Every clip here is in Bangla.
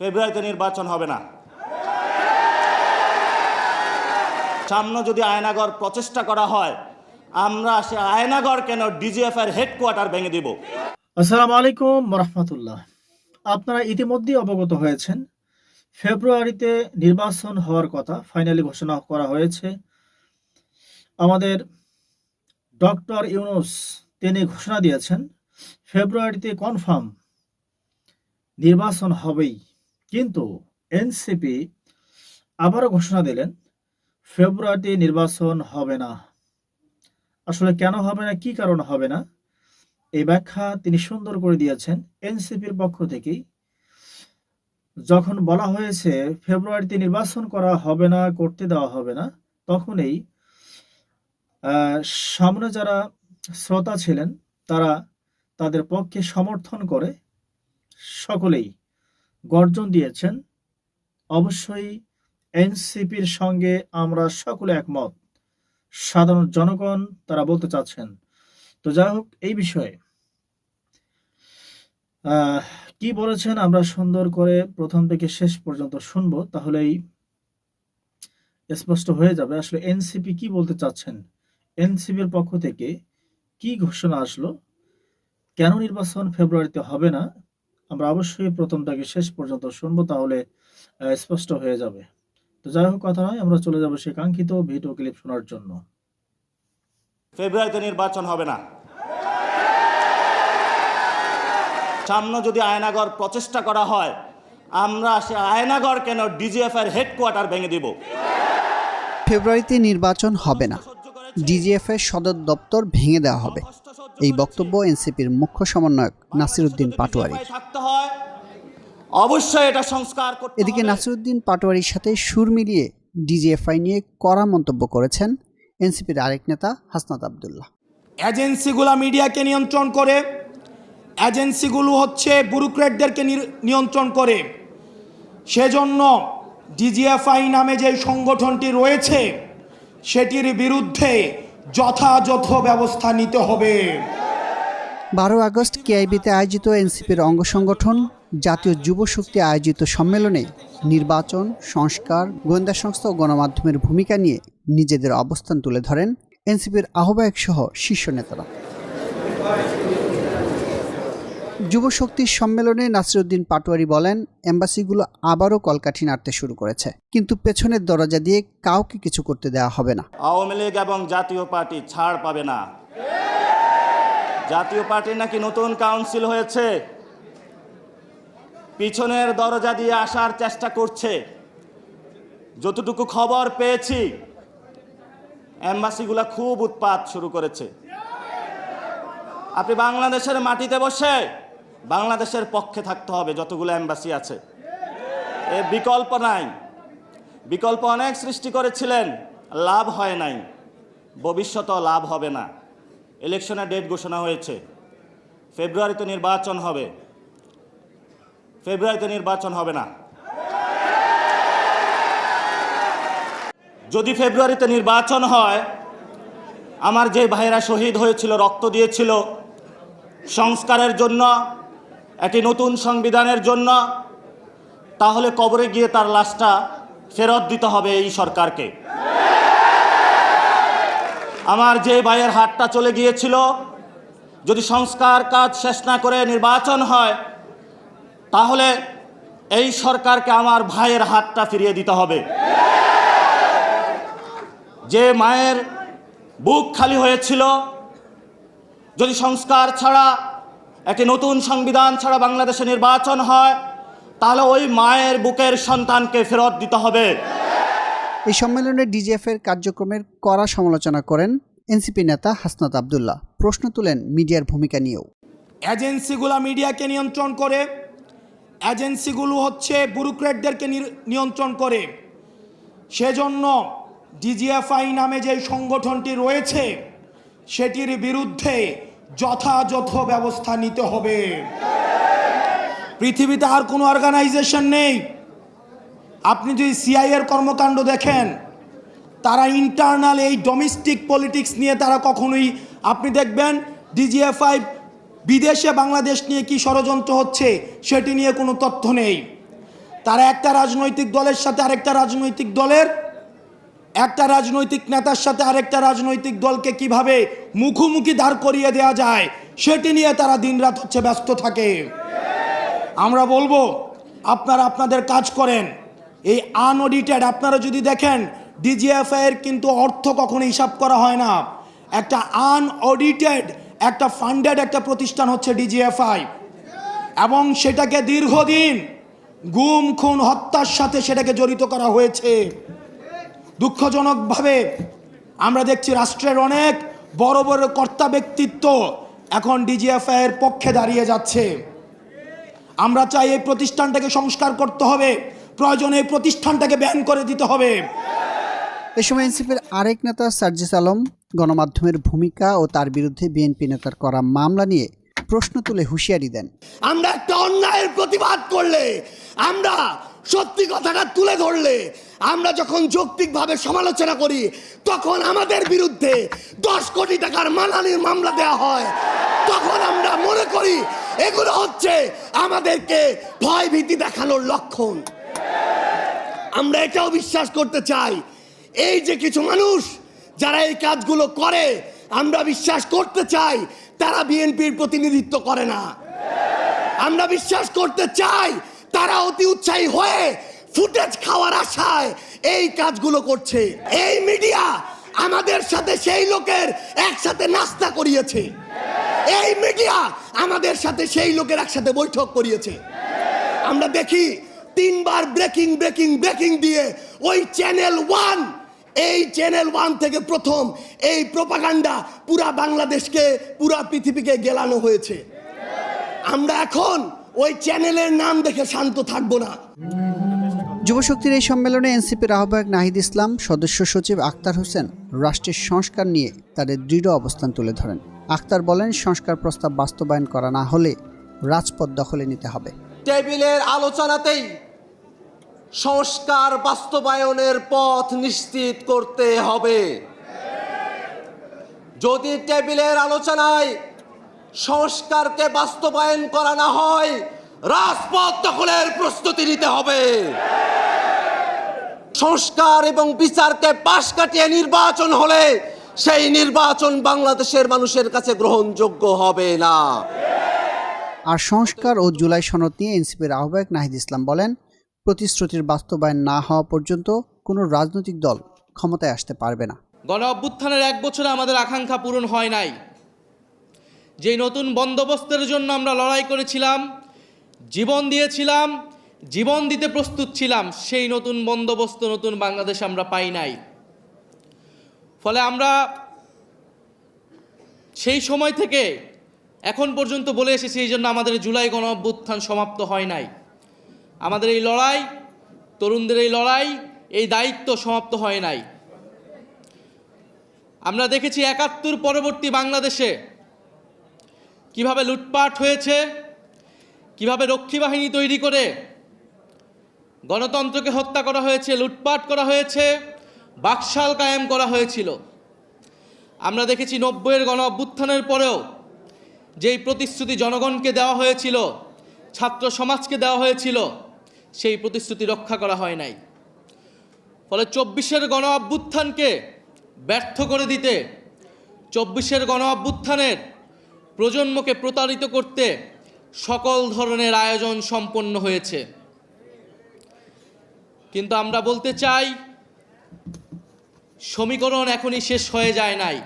ফেব্রুয়ারিতে নির্বাচন হবে না। সামনে যদি আয়নাগর প্রচেষ্টা করা হয়, আমরা সে আয়নাগর কেন ডিজিএফ এর হেডকোয়ার্টার ভেঙে দিব। আসসালামু আলাইকুম রাহমাতুল্লাহ। আপনারা ইতিমধ্যেই অবগত হয়েছেন, ফেব্রুয়ারিতে নির্বাচন হওয়ার কথা ফাইনালি ঘোষণা করা হয়েছে। আমাদের ডক্টর ইউনূস তিনি ঘোষণা দিয়েছেন ফেব্রুয়ারিতে কনফার্ম নির্বাচন হবেই। কিন্তু এনসিপি আবারও ঘোষণা দিলেন ফেব্রুয়ারিতে নির্বাচন হবে না। আসলে কেন হবে না, কি কারণে হবে না, এই ব্যাখ্যা তিনি সুন্দর করে দিয়েছেন এনসিপির পক্ষ থেকেই। যখন বলা হয়েছে ফেব্রুয়ারিতে নির্বাচন করা হবে না, করতে দেওয়া হবে না, তখনই সামনে যারা শ্রোতা ছিলেন তারা তাদের পক্ষে সমর্থন করে সকলেই গর্জন দিয়েছেন। অবশ্যই এনসিপির সঙ্গে আমরা সকলে একমত। সাধারণ জনগণ তারা বলতে চাচ্ছেন। তো যাই হোক, এই বিষয়ে কি বলেছেন আমরা সুন্দর করে প্রথম থেকে শেষ পর্যন্ত শুনবো, তাহলেই স্পষ্ট হয়ে যাবে আসলে এনসিপি কি বলতে চাচ্ছেন। এনসিপির পক্ষ থেকে কি ঘোষণা আসলো, কেন নির্বাচন ফেব্রুয়ারিতে হবে না, আমরা অবশ্যই প্রথম থেকে শেষ পর্যন্ত শুনবো, তাহলে স্পষ্ট হয়ে যাবে। তো যাই হোক, কথা নয়, আমরা চলে যাবো সেই কাঙ্ক্ষিত ভিডিও ক্লিপ শোনার জন্য। ফেব্রুয়ারিতে নির্বাচন হবে না। সামনে যদি আয়নাগর প্রচেষ্টা করা হয়, আমরা সে আয়নাগর কেন ডিজিএফ এর হেডকোয়ার্টার ভেঙে দিব। ফেব্রুয়ারিতে নির্বাচন হবে না, ডিজিএফ এর সদর দপ্তর ভেঙে দেওয়া হবে, এই বক্তব্য এনসিপির মুখ্য সমন্বয়ক নাসিরউদ্দিন পাটোয়ারি। অবশ্যই এটা সংস্কার করতে হবে। এদিকে নাসিরউদ্দিন পাটোয়ারির সাথে সুর মিলিয়ে ডিজিএফআই নিয়ে কড়া মন্তব্য করেছেন এনসিপির আরেক নেতা হাসনাত আব্দুল্লাহ। এজেন্সিগুলো মিডিয়াকে নিয়ন্ত্রণ করে, এজেন্সিগুলো হচ্ছে ব্যুরোক্র্যাটদেরকে নিয়ন্ত্রণ করে। সেজন্য ডিজিএফআই নামে যে সংগঠনটি রয়েছে সেটির বিরুদ্ধে যথাযথ ব্যবস্থা নিতে হবে। 12 আগস্ট কেআইবিতে আয়োজিত এনসিপির অঙ্গ সংগঠন জাতীয় যুব শক্তি আয়োজিত সম্মেলনে নির্বাচন, সংস্কার, গোয়েন্দা সংস্থা ও গণমাধ্যমের ভূমিকা নিয়ে নিজেদের অবস্থান তুলে ধরেন এনসিপির আহ্বায়ক সহ শীর্ষ নেতারা। যুব শক্তির সম্মেলনে নাসিরউদ্দিন পাটোয়ারি বলেন, এম্বাসিগুলো আবারও কলকাঠি নাড়তে শুরু করেছে, কিন্তু পেছনের দরজা দিয়ে কাউকে কিছু করতে দেওয়া হবে না। আওয়ামী লীগ এবং জাতীয় পার্টি ছাড় পাবে না। জাতীয় পার্টির নাকি নতুন কাউন্সিল হয়েছে, পিছনের দরজা দিয়ে আসার চেষ্টা করছে। যতটুকু খবর পেয়েছি, এম্বাসিগুলা খুব উৎপাত শুরু করেছে। আপনি বাংলাদেশের মাটিতে বসে বাংলাদেশের পক্ষে থাকতে হবে। যতগুলো এম্বাসি আছে, এর বিকল্প নাই। বিকল্প অনেক সৃষ্টি করেছিলেন, লাভ হয় নাই, ভবিষ্যতেও লাভ হবে না। ইলেকশনের ডেট ঘোষণা হয়েছে, ফেব্রুয়ারিতে নির্বাচন হবে। ফেব্রুয়ারিতে নির্বাচন হবে না। যদি ফেব্রুয়ারিতে নির্বাচন হয়, আমার যে ভাইয়েরা শহীদ হয়েছিল, রক্ত দিয়েছিল সংস্কারের জন্য, একটি নতুন সংবিধানের জন্য, তাহলে কবরে গিয়ে তার লাশটা ফেরত দিতে হবে এই সরকারকে। আমার যে ভাইয়ের হাতটা চলে গিয়েছিল, যদি সংস্কার কাজ শেষ না করে নির্বাচন হয়, তাহলে এই সরকারকে আমার ভাইয়ের হাতটা ফিরিয়ে দিতে হবে। যে মায়ের বুক খালি হয়েছিল, যদি সংস্কার ছাড়া, একটি নতুন সংবিধান ছাড়া বাংলাদেশে নির্বাচন হয়, তাহলে ওই মায়ের বুকের সন্তানকে ফেরত দিতে হবে। এই সম্মেলনে ডিজিএফ এর কার্যক্রমের কড়া সমালোচনা করেন এনসিপি নেতা হাসনাত আব্দুল্লাহ। প্রশ্ন তুলেন মিডিয়ার ভূমিকা নিয়েও। এজেন্সিগুলো মিডিয়াকে নিয়ন্ত্রণ করে, এজেন্সিগুলো হচ্ছে ব্যুরোক্র্যাটদেরকে নিয়ন্ত্রণ করে। সেজন্য ডিজিএফআই নামে যে সংগঠনটি রয়েছে সেটির বিরুদ্ধে যথাযথ ব্যবস্থা নিতে হবে। পৃথিবীতে আর কোনো অর্গানাইজেশন নেই। আপনি যদি সিআইএর কর্মকাণ্ড দেখেন, তারা ইন্টারনাল এই ডোমেস্টিক পলিটিক্স নিয়ে তারা কখনোই, আপনি দেখবেন ডিজিএফআই বিদেশে বাংলাদেশ নিয়ে কি ষড়যন্ত্র হচ্ছে সেটি নিয়ে কোনো তথ্য নেই। তারা একটা রাজনৈতিক দলের সাথে আরেকটা রাজনৈতিক দলের, একটা রাজনৈতিক নেতার সাথে আরেকটা রাজনৈতিক দলকে কিভাবে মুখোমুখি দাঁড় করিয়ে দেওয়া যায় সেটি নিয়ে তারা দিনরাত হচ্ছে ব্যস্ত থাকে। আমরা বলবো আপনারা আপনাদের কাজ করেন। এই আনঅডিটেড আপনারা যদি দেখেন ডিজিএফআই এর কিন্তু অর্থ কখনো হিসাব করা হয় না। একটা আনঅডিটেড একটা ফান্ডেড একটা প্রতিষ্ঠান হচ্ছে ডিজিএফআই, এবং সেটাকে দীর্ঘদিন গুম খুন হত্যার সাথে সেটাকে জড়িত করা হয়েছে। দুঃখজনকভাবে আমরা দেখছি রাষ্ট্রের অনেক বড় বড় কর্তা ব্যক্তিত্ব এখন ডিজিএফআই এর পক্ষে দাঁড়িয়ে যাচ্ছে। আমরা চাই এই প্রতিষ্ঠানটাকে সংস্কার করতে হবে, প্রয়োজনে এই প্রতিষ্ঠানটাকে ব্যান করে দিতে হবে। এ সময় এনসিপির আরেক নেতা সার্জিস আলম গণমাধ্যমের ভূমিকা ও তার বিরুদ্ধে বিএনপি নেতার করা মামলা নিয়ে প্রশ্ন তুলে হুঁশিয়ারি দেন। আমরা একটা অন্যায়ের প্রতিবাদ করলে, আমরা সত্যি কথাটা তুলে ধরলে, আমরা যখন যৌক্তিকভাবে সমালোচনা করি, তখন আমাদের বিরুদ্ধে 10 কোটি টাকার মানহানির মামলা দেওয়া হয়। তখন আমরা মনে করি এগুলো হচ্ছে আমাদেরকে ভয় ভীতি দেখানোর লক্ষণ। আমরা এটাও বিশ্বাস করতে চাই, এই যে কিছু মানুষ যারা এই কাজগুলো করে, আমরা বিশ্বাস করতে চাই তারা বিএনপির প্রতিনিধিত্ব করে না। আমরা বিশ্বাস করতে চাই তারা অতি উৎসাহী হয়ে ফুটেজ খাওয়ার আশায় এই কাজগুলো করছে। এই মিডিয়া আমাদের সাথে সেই লোকের একসাথে নাস্তা করিয়েছে, এই মিডিয়া আমাদের সাথে সেই লোকের একসাথে বৈঠক করিয়েছে। আমরা দেখি 3 বার ব্রেকিং ব্রেকিং ব্রেকিং দিয়ে ওই চ্যানেল 1, এই চ্যানেল 1 থেকে প্রথম এই প্রোপাগান্ডা পুরা বাংলাদেশকে, পুরা পৃথিবীকে গেলানো হয়েছে। আমরা এখন ওই চ্যানেলের নাম দেখে শান্ত থাকবো না। যুবশক্তির এই সম্মেলনে এনসিপির আহ্বায়ক নাহিদ ইসলাম, সদস্য সচিব আক্তার হোসেন রাষ্ট্রের সংস্কার নিয়ে তাদের দৃঢ় অবস্থান তুলে ধরেন। আক্তার বলেন, সংস্কার প্রস্তাব বাস্তবায়ন করা না হলে রাজপথ দখলে নিতে হবে। টেবিলের আলোচনাতেই সংস্কার বাস্তবায়নের পথ নিশ্চিত করতে হবে। যদি টেবিলের আলোচনায় সংস্কারকে বাস্তবায়ন করা না হয়, রাজপথ দখলের প্রস্তুতি নিতে হবে। সংস্কার এবং বিচারকে পাশ কাটিয়ে নির্বাচন হলে সেই নির্বাচন বাংলাদেশের মানুষের কাছে গ্রহণযোগ্য হবে না। আর সংস্কার ও জুলাই সনদ নিয়ে এনসিপির আহ্বায়ক নাহিদ ইসলাম বলেন, প্রতিশ্রুতির বাস্তবায়ন না হওয়া পর্যন্ত কোনো রাজনৈতিক দল ক্ষমতায় আসতে পারবে না। গণ অভ্যুত্থানের 1 বছরে আমাদের আকাঙ্ক্ষা পূরণ হয় নাই। যেই নতুন বন্দোবস্তের জন্য আমরা লড়াই করেছিলাম, জীবন দিয়েছিলাম, জীবন দিতে প্রস্তুত ছিলাম, সেই নতুন বন্দোবস্ত, নতুন বাংলাদেশ আমরা পাই নাই। ফলে আমরা সেই সময় থেকে এখন পর্যন্ত বলে এসেছি, এই জন্য আমাদের জুলাই গণ অভ্যুত্থান সমাপ্ত হয় নাই। আমাদের এই লড়াই, তরুণদের এই লড়াই, এই দায়িত্ব সমাপ্ত হয় নাই। আমরা দেখেছি ৭১ পরবর্তী বাংলাদেশে কিভাবে লুটপাট হয়েছে, কিভাবে রক্ষী বাহিনী তৈরি করে গণতন্ত্রকে হত্যা করা হয়েছে, লুটপাট করা হয়েছে, বাকশাল কায়েম করা হয়েছিল। আমরা দেখেছি ৯০-এর গণ অভ্যুত্থানের পরেও যেই প্রতিশ্রুতি জনগণকে দেওয়া হয়েছিল, ছাত্র সমাজকে দেওয়া হয়েছিল, সেই প্রতিশ্রুতি রক্ষা করা হয় নাই। ফলে ২৪-এর গণ অভ্যুত্থানকে ব্যর্থ করে দিতে, ২৪-এর গণ অভ্যুত্থানের প্রজন্মকে প্রতারিত করতে সকল ধরনের আয়োজন সম্পন্ন হয়েছে। কিন্তু আমরা বলতে চাই, সমীকরণ এখনই শেষ হয়ে যায় নাই।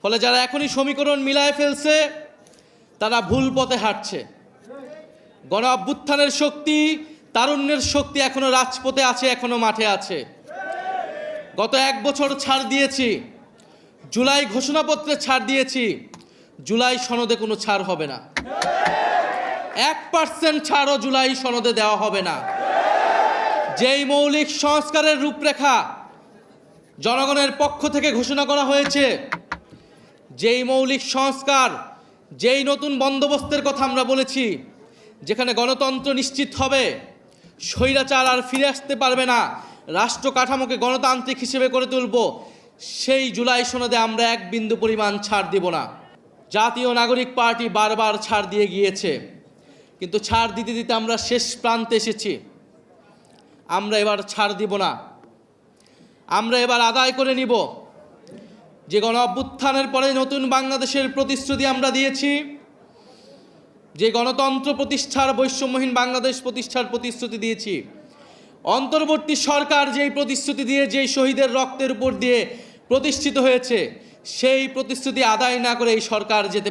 ফলে যারা এখনই সমীকরণ মিলায় ফেলছে, তারা ভুল পথে হাঁটছে। গণ অভ্যুত্থানের শক্তি, তারুণ্যের শক্তি এখনো রাজপথে আছে, এখনো মাঠে আছে। গত 1 বছর ছাড় দিয়েছি, জুলাই ঘোষণাপত্রে ছাড় দিয়েছি, জুলাই সনদে কোনো ছাড় হবে না। 1% ছাড়ও জুলাই সনদে দেওয়া হবে না। যেই মৌলিক সংস্কারের রূপরেখা জনগণের পক্ষ থেকে ঘোষণা করা হয়েছে, যেই মৌলিক সংস্কার, যেই নতুন বন্দোবস্তের কথা আমরা বলেছি, যেখানে গণতন্ত্র নিশ্চিত হবে, স্বৈরাচার আর ফিরে আসতে পারবে না, রাষ্ট্র কাঠামোকে গণতান্ত্রিক হিসেবে করে তুলব, সেই জুলাই সনদে আমরা 1 বিন্দু পরিমাণ ছাড় দিব না। জাতীয় নাগরিক পার্টি বারবার ছাড় দিয়ে গিয়েছে, কিন্তু ছাড় দিতে দিতে আমরা শেষ প্রান্তে এসেছি। আমরা এবার ছাড় দিব না, আমরা এবার আদায় করে নিব যে গণ অভ্যুত্থানের পরে নতুন বাংলাদেশের প্রতিশ্রুতি আমরা দিয়েছি, যে গণতন্ত্র প্রতিষ্ঠার, বৈষম্যহীন বাংলাদেশ প্রতিষ্ঠার প্রতিশ্রুতি দিয়েছি। অন্তর্বর্তী সরকার যেই প্রতিশ্রুতি দিয়ে, যেই শহীদের রক্তের উপর দিয়ে প্রতিষ্ঠিত হয়েছে, সেই প্রতিশ্রুতি আদায় না করে এই সরকার যেতে পারে